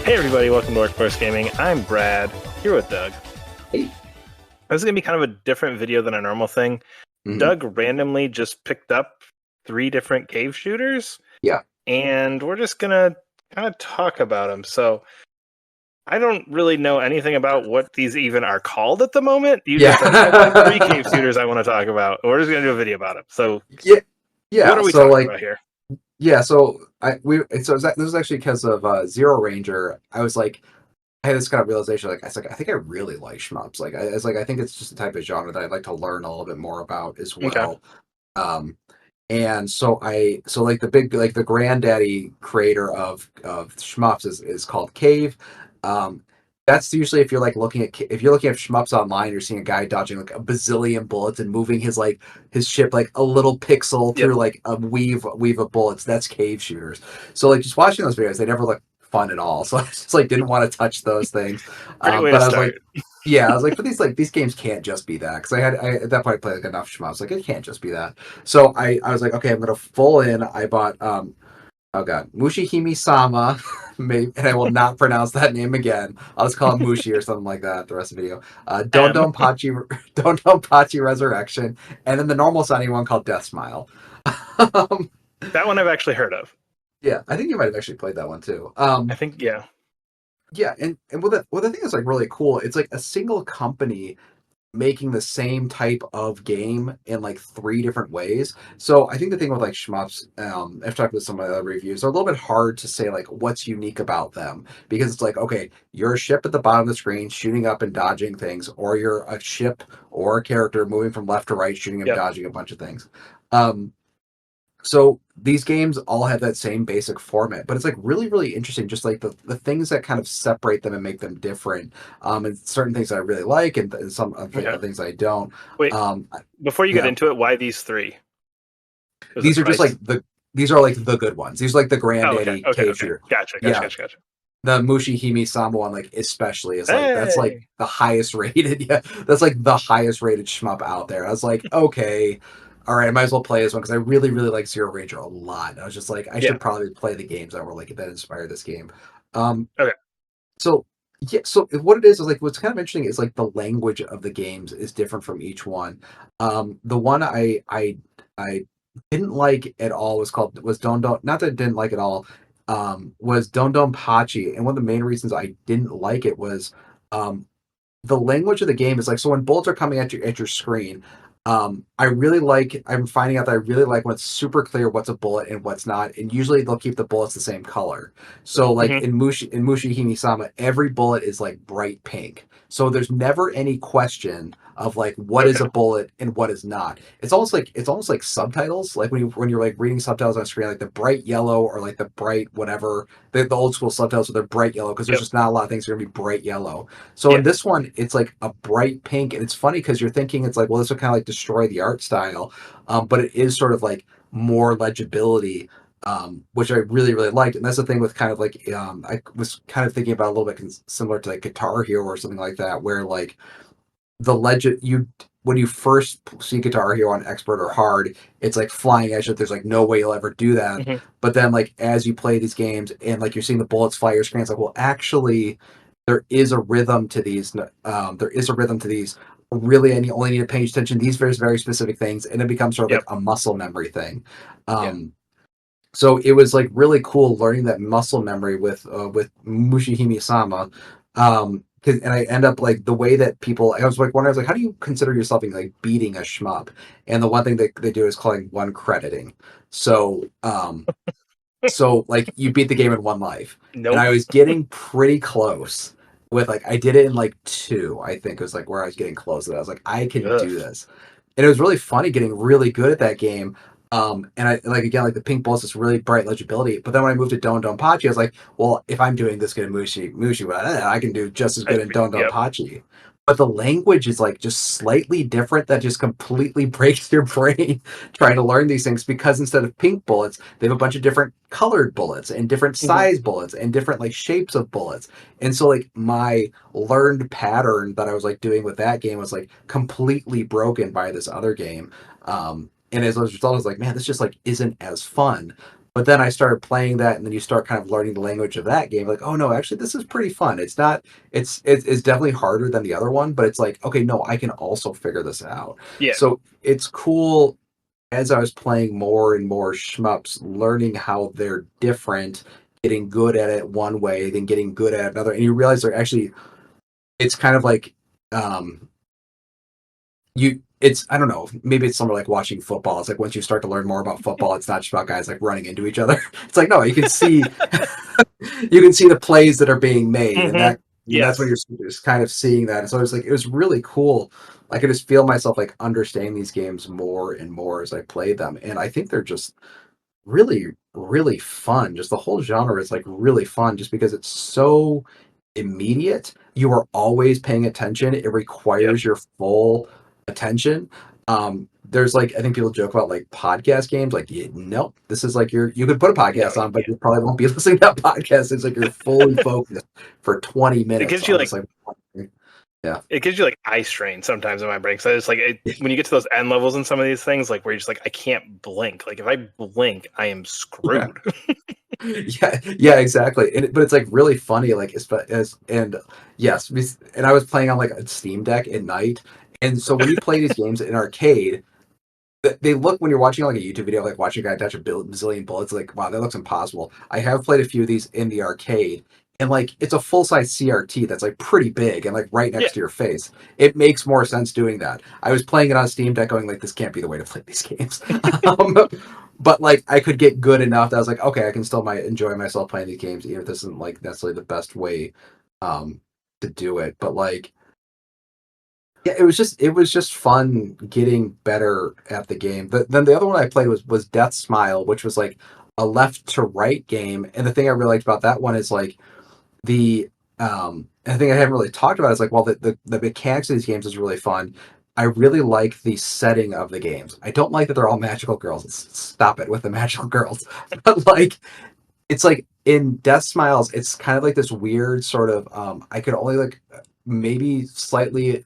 Hey everybody, welcome to Workforce Gaming. I'm Brad, here with Doug. Hey. This is going to be kind of a different video than a normal thing. Doug randomly just picked up 3 different cave shooters. Yeah. And we're just going to kind of talk about them. So I don't really know anything about what these even are called at the moment. You just said, I've got 3 cave shooters I want to talk about. We're just going to do a video about them. So what are we talking about here? Yeah, so this was actually because of Zero Ranger. I had this kind of realization, I think I really like shmups. I think it's just the type of genre that I'd like to learn a little bit more about as well. Okay. And so the granddaddy creator of shmups is called Cave. That's usually if you're looking at shmups online, you're seeing a guy dodging like a bazillion bullets and moving his ship like a little pixel through like a weave of bullets. That's cave shooters. So just watching those videos, they never look fun at all. So I just didn't want to touch those things. But I was like, but these games can't just be that, because I at that point played enough shmups. It can't just be that. So I was like, okay, I'm gonna full in. I bought oh god, Mushihimesama, and I will not pronounce that name again. I'll just call it Mushi or something like that the rest of the video. DonDonPachi Resurrection, and then the normal sounding one called DeathSmile. That one I've actually heard of. Yeah, I think you might have actually played that one too. I think, yeah. Yeah, and the thing is really cool. It's like a single company making the same type of game in 3 different ways. So I think the thing with shmups, I've talked with some of the other reviews, they're a little bit hard to say what's unique about them, because it's okay, you're a ship at the bottom of the screen shooting up and dodging things, or you're a ship or a character moving from left to right shooting and dodging a bunch of things. So these games all have that same basic format, but it's really, really interesting, just the things that kind of separate them and make them different. And certain things I really like, and some other things I don't. Wait, before you get into it, why these 3? These are just these are the good ones. These are the granddaddy cave shooter. Gotcha. The Mushihimesama one, especially, is that's the highest rated. Yeah, that's the highest rated shmup out there. I was like, okay. All right, I might as well play this one, because I really, really like Zero Ranger a lot. And I was just I should probably play the games that were that inspired this game. Okay. So what it is what's kind of interesting is the language of the games is different from each one. The one I didn't like at all was DonDon. Not that I didn't like it all. Was DonDonPachi, and one of the main reasons I didn't like it was the language of the game is so when bullets are coming at your screen. I'm finding out that I really like when it's super clear what's a bullet and what's not, and usually they'll keep the bullets the same color. So in Mushihimesama, every bullet is bright pink. So there's never any question of what is a bullet and what is not. It's almost like subtitles. When you're reading subtitles on a screen, the bright yellow or the bright whatever, the old school subtitles, so they're bright yellow, because there's just not a lot of things that are gonna be bright yellow. So in this one, it's a bright pink, and it's funny because you're thinking it's well, this will kind of destroy the art style, but it is sort of more legibility, which I really, really liked. And that's the thing with kind of I was kind of thinking about a little bit similar to Guitar Hero or something like that, where the legend when you first see Guitar Hero on Expert or Hard, it's flying edge that there's no way you'll ever do that. But then as you play these games and you're seeing the bullets fly your screen, it's well, actually there is a rhythm to these. Really, and you only need to pay attention to these very, very specific things, and it becomes sort of a muscle memory thing. So it was really cool learning that muscle memory with Mushihimesama. And I end up the way that people, I was wondering, how do you consider yourself beating a shmup? And the one thing that they do is calling one crediting. So you beat the game in 1 life. Nope. And I was getting pretty close with I did it in 2, I think, it was where I was getting close. And I was I can do this. And it was really funny getting really good at that game. And I again, the pink bullets, this really bright legibility. But then when I moved to DonDonPachi, I was well, if I'm doing this good in Mushi, I can do just as good in DonDonPachi. But the language is just slightly different. That just completely breaks your brain trying to learn these things, because instead of pink bullets, they have a bunch of different colored bullets and different size bullets and different shapes of bullets. And so my learned pattern that I was doing with that game was completely broken by this other game. And as a result, I was man, this just isn't as fun. But then I started playing that, and then you start kind of learning the language of that game. Like, oh no, actually, this is pretty fun. It's not. It's definitely harder than the other one, but it's like, okay, no, I can also figure this out. Yeah. So it's cool as I was playing more and more shmups, learning how they're different, getting good at it one way, then getting good at another, and you realize they're actually. It's kind of like, um, it's I don't know, maybe it's somewhere like watching football. It's like once you start to learn more about football, it's not just about guys like running into each other. It's like no, you can see you can see the plays that are being made, and Mm-hmm. that's when Yes. you're just kind of seeing that. And so it was really cool. I could just feel myself like understanding these games more and more as I played them, and I think they're just really really fun. Just the whole genre is like really fun, just because it's so immediate. You are always paying attention. It Yep. requires your full attention. There's like I think people joke about like podcast games. Like, nope, this is like you could put a No, podcast you on, but can't. you probably won't be listening to that podcast. It's like you're fully focused for 20 It minutes gives you on like this like one thing. Yeah. it gives you like eye strain sometimes in my brain. So it's like when you get to those end levels in some of these things, like where you're just like, I can't blink. Like if I blink, I am Yeah. screwed. Yeah, exactly. But it's like really funny, like and yes, and I was playing on like a Steam Deck at night, and so when you play these games in arcade, they look when you're watching like a YouTube video, like watching a guy touch a bazillion bullets, like wow, that looks impossible. I have played a few of these in the arcade, and like it's a full size CRT that's like pretty big and like right Yeah. next to your face. It makes more sense doing that. I was playing it on Steam Deck, going like, this can't be the way to play these games. um, but like I could get good enough that I was like, okay, I can still enjoy myself playing these games, even if this isn't like necessarily the best way um, to do it. But like yeah, it was just fun getting better at the game. But then the other one I played was Death Smile, which was like a left to right game. And the thing I really liked about that one is like the and the thing I haven't really talked about is like, well, the mechanics of these games is really fun. I really like the setting of the games. I don't like that they're all magical girls. Stop it with the magical girls. But like it's like in Death Smiles, it's kind of like this weird sort of I could only like maybe slightly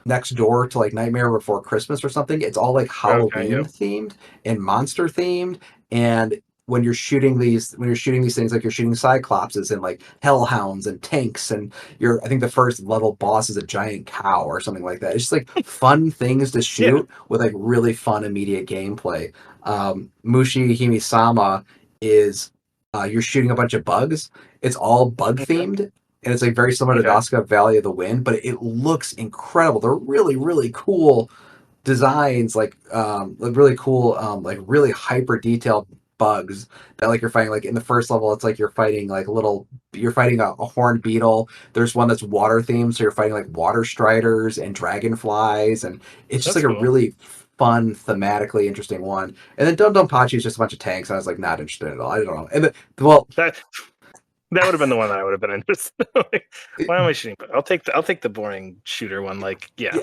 next door to like Nightmare Before Christmas or something. It's all like Okay. Halloween Yep. themed and monster themed. And when you're shooting these things, like you're shooting cyclopses and like hellhounds and tanks, and I think the first level boss is a giant cow or something like that. It's just like fun things to Yeah. shoot with like really fun immediate gameplay. Mushihimesama is you're shooting a bunch of bugs. It's all bug Okay. themed, and it's like very similar to Okay. Nausicaa Valley of the Wind, but it looks incredible. They're really, really cool designs, like really cool, like really hyper detailed bugs that like you're fighting. Like in the first level, it's like you're fighting a horned beetle. There's one that's water themed, so you're fighting like water striders and dragonflies, and it's just That's like a cool. really fun, thematically interesting one. And then DonDonPachi is just a bunch of tanks. And I was like not interested at all. I don't know. Well, That that would have been the one that I would have been interested in. Like, why am I shooting? I'll take the boring shooter one. Like, yeah. yeah,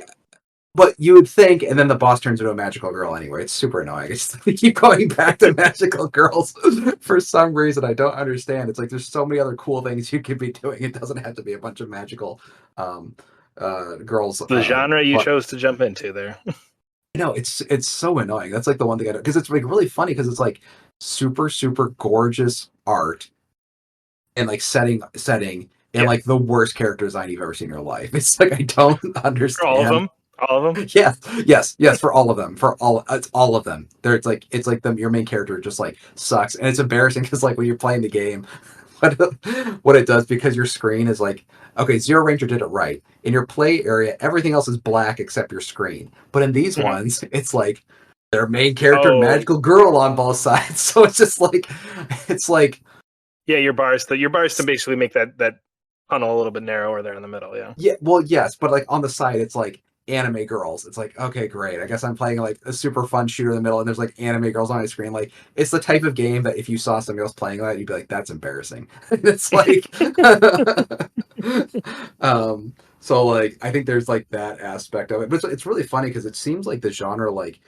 but you would think, and then the boss turns into a magical girl anyway. It's super annoying. We keep going back to magical girls for some reason I don't understand. It's like there's so many other cool things you could be doing. It doesn't have to be a bunch of magical um, girls. The genre you But chose to jump into there. it's so annoying. That's like the one thing I do, because it's like really funny because it's like super gorgeous art and like setting and Yeah. like the worst character design you've ever seen in your life. It's like I don't For all of understand. them. All of them. Yes, for all of them, it's all of them. There, it's like your main character just like sucks, and it's embarrassing because like when you're playing the game, what what it does, because your screen is like, okay, Zero Ranger did it right. In your play area, everything else is black except your screen. But in these Mhm. ones, it's like their main character and Oh, magical girl on both sides. So it's just like it's like yeah. Your bars to basically make that tunnel a little bit narrower there in the middle. Yeah. yeah, well, yes, but like on the side, it's like anime girls. It's like, okay, great. I guess I'm playing like a super fun shooter in the middle, and there's like anime girls on my screen. Like, it's the type of game that if you saw somebody else playing that, you'd be like, that's embarrassing. It's like, so like, I think there's like that aspect of it, but it's really funny because it seems like the genre, like,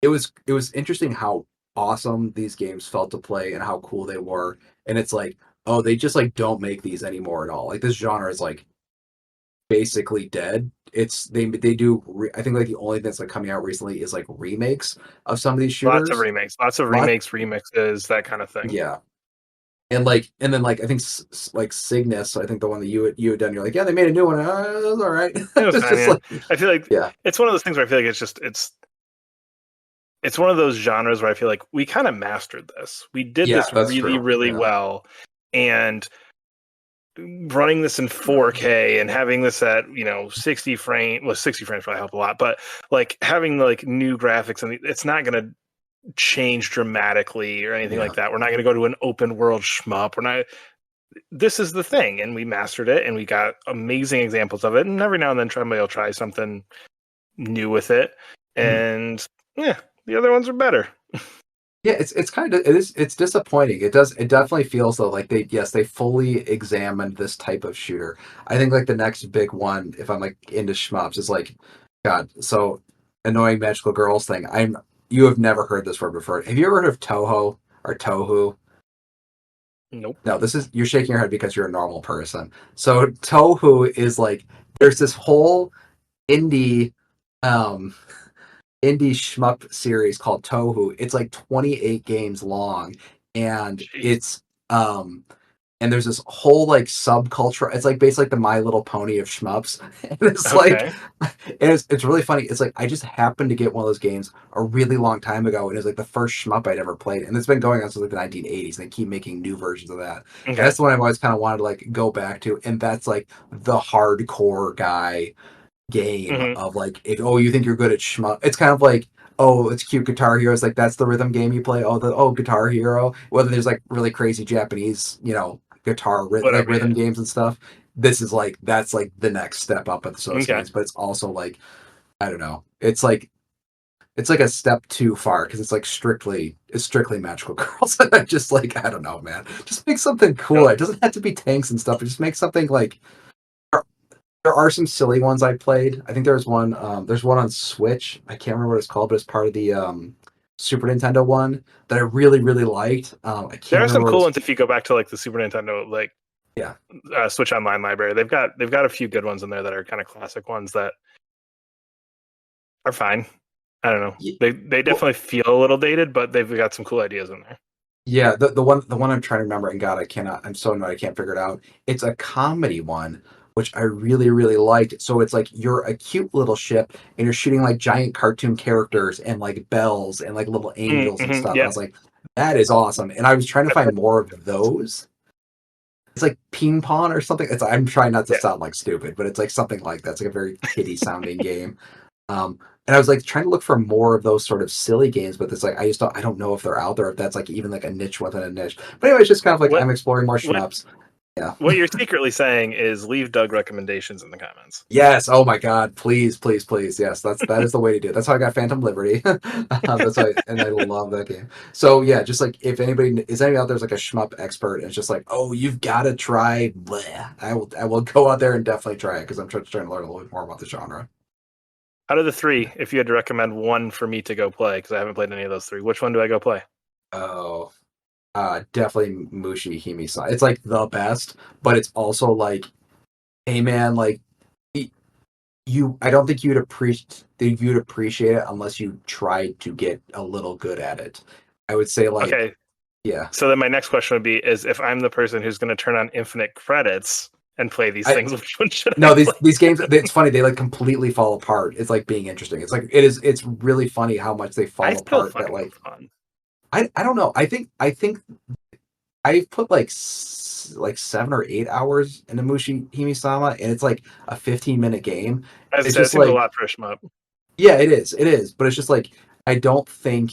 it was interesting how awesome these games felt to play and how cool they were, and it's like, oh, they just like don't make these anymore at all. Like this genre is like basically dead. It's they do. I think like the only thing that's like coming out recently is like remakes of some of these Lots of shooters. remakes, lots of Lot, remakes, remixes, that kind of thing. yeah, and then like I think like Cygnus. I think the one that you had done. You're like, yeah, they made a new one. It was all right. It was It's fine, just yeah. like, I feel like yeah, it's one of those things where I feel like it's one of those genres where I feel like we kind of mastered this. We did yeah, this that's really, true. really Yeah, well, and running this in 4K and having this at 60 frames. Well, 60 frames probably help a lot, but like having like new graphics, and it's not going to change dramatically or anything yeah. like that. We're not going to go to an open world shmup. We're not. This is the thing, and we mastered it, and we got amazing examples of it. And every now and then, somebody will try something new with it, Mhm. and yeah, the other ones are better. Yeah, it's kind of it's disappointing. It definitely feels though like they fully examined this type of shooter. I think like the next big one, if I'm like into shmups, is like God. So annoying magical girls thing. You have never heard this word before. Have you ever heard of Toho or Tohu? Nope. No, this is you're shaking your head because you're a normal person. So Tohu is like there's this whole indie um indie shmup series called Tohu. It's like 28 games long, and Jeez. and there's this whole like subculture. It's like basically like the My Little Pony of shmups, and it's like, Okay. and it's really funny. It's like I just happened to get one of those games a really long time ago, and it was like the first shmup I'd ever played, and it's been going on since like the 1980s. And they keep making new versions of that, and Okay. that's the one I've always kind of wanted to like go back to, and that's like the hardcore guy game Hmm. of like if you think you're good at shmup, it's kind of like it's cute Guitar Hero. It's like that's the rhythm game you play. Guitar Hero. Whether there's like really crazy Japanese guitar like Whatever. rhythm Yeah. games and stuff. This is like that's like the next step up of those Okay. games, but it's also like I don't know. It's like a step too far because it's strictly magical girls. And I just like I don't know, man. Just make something cool. No. It doesn't have to be tanks and stuff. But just make something like there are some silly ones I played. I think there's one. There's one on Switch. I can't remember what it's called, but it's part of the Super Nintendo one that I really really liked. I There can't are some remember what cool it's. ones if you go back to like the Super Nintendo, like Yeah, Switch Online library. They've got a few good ones in there that are kind of classic ones that are fine. I don't know. yeah. They Well, definitely feel a little dated, but they've got some cool ideas in there. yeah. The one I'm trying to remember, and God, I cannot. I'm so annoyed I can't figure it out. It's a comedy one. Which I really, really liked. So it's like you're a cute little ship and you're shooting like giant cartoon characters and like bells and like little angels and Mm-hmm. stuff. And I Yeah, was like, that is awesome. And I was trying to I've heard. find more of those. It's like ping pong or something. I'm trying not to Yeah, sound like stupid, but it's like something like that. It's like a very kiddie sounding game. And I was like trying to look for more of those sort of silly games, but it's like I don't know if they're out there, if that's like even like a niche within a niche. But anyway, it's just kind of like what I'm exploring more what shmups. Yeah. what you're secretly saying is leave Doug recommendations in the comments. Yes. Oh my God. Please, please, please. Yes. That is the way to do it. That's how I got Phantom Liberty. That's why, and I love that game. So yeah, just like if anybody out there's like a shmup expert, and it's just like, oh, you've got to try. Bleh. I will go out there and definitely try it because I'm trying to learn a little bit more about the genre. Out of the three, if you had to recommend one for me to go play, because I haven't played any of those three, which one do I go play? Oh, definitely Mushihimesama. It's like the best, but it's also like, hey man, like I don't think you'd appreciate it unless you tried to get a little good at it. I would say like, Okay, yeah. so then my next question would be: is if I'm the person who's going to turn on infinite credits and play these I things, which one should I no these play? these games. It's funny they like completely fall apart. It's like being interesting. It's like it's really funny how much they I fall still apart. find That them like fun. I don't know. I think I've put like like 7 or 8 hours into Mushihimesama, and it's like a 15-minute game. As I It's said, it just seems a like lot for a shmup. yeah, it is, but it's just like I don't think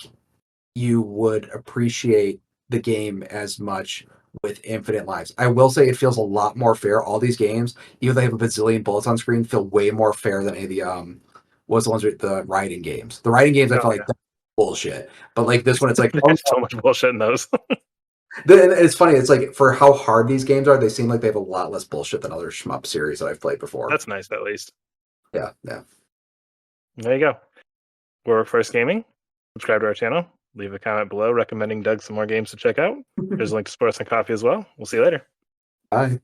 you would appreciate the game as much with infinite lives. I will say it feels a lot more fair. All these games, even though they have a bazillion bullets on screen, feel way more fair than any of the what's the ones with the riding games. The riding games I Oh felt like yeah, that's bullshit. But like this one, it's like, oh there's so much bullshit in those. it's funny. It's like for how hard these games are, they seem like they have a lot less bullshit than other shmup series that I've played before. That's nice, at least. Yeah, yeah. There you go. We're First Gaming. Subscribe to our channel. Leave a comment below recommending Doug some more games to check out. There's a link to support us on Coffee as well. We'll see you later. Bye.